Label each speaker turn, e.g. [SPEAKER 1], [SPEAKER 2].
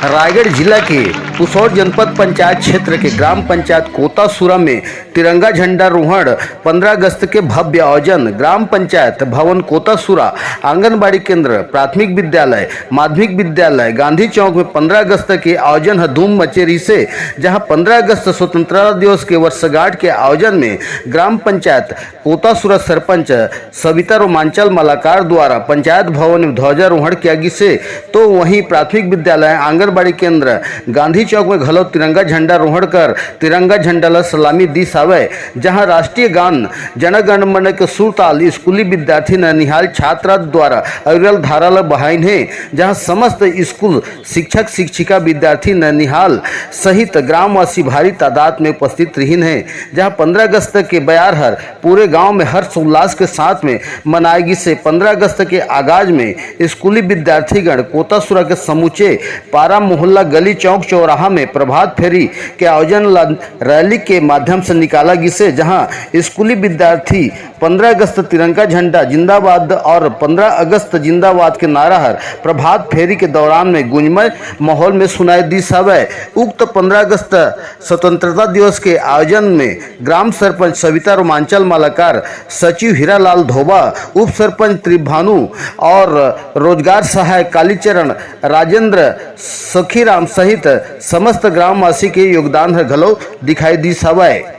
[SPEAKER 1] रायगढ़ जिला के पुसौर जनपद पंचायत क्षेत्र के ग्राम पंचायत कोतासुरा में तिरंगा झंडारोहण 15 अगस्त के भव्य आयोजन। ग्राम पंचायत भवन कोतासुरा, आंगनबाड़ी केंद्र, प्राथमिक विद्यालय, माध्यमिक विद्यालय, गांधी चौक में 15 अगस्त के आयोजन है धूम मचेरी से। जहां 15 अगस्त स्वतंत्रता दिवस के वर्षगांठ के आयोजन में ग्राम पंचायत कोतासुरा सरपंच सविता रोमांचल मलाकार द्वारा पंचायत भवन में ध्वजारोहण किया गया। तो वहीं प्राथमिक विद्यालय, आंगनबाड़ी केंद्र, गांधी चौक में घलो तिरंगा झंडा रोहण कर तिरंगा झंडा ला सलामी दी सावे। जहां राष्ट्रीय गान जन गण मन के सुरताल स्कूली विद्यार्थी ननिहाल छात्रा द्वारा अविरल धारा ला बहाइन है। जहां समस्त स्कूल शिक्षक शिक्षिका विद्यार्थी ननिहाल सहित ग्रामवासी भारी तादाद में उपस्थित रहीन है। जहां 15 अगस्त के बयार हर पूरे गांव में हर्ष उल्लास के साथ में मनाएगी से 15 अगस्त के आगाज में स्कूली विद्यार्थीगण कोतासुरा के समूचे पारा मोहल्ला गली चौक चौराहा में प्रभात फेरी के आयोजन रैली के माध्यम से निकाला गया। जहां स्कूली विद्यार्थी 15 अगस्त तिरंगा झंडा जिंदाबाद और 15 अगस्त जिंदाबाद के नारा हर प्रभात फेरी के दौरान में गुंजमय माहौल में सुनाई दी सावे। उक्त 15 अगस्त स्वतंत्रता दिवस के आयोजन में ग्राम सरपंच सविता रोमांचल मलाकार, सचिव हीरालाल धोबा, उप सरपंच त्रिभानु और रोजगार सहायक कालीचरण, राजेंद्र, सखीराम सहित समस्त ग्रामवासी के योगदान घलो दिखाई दी सावे।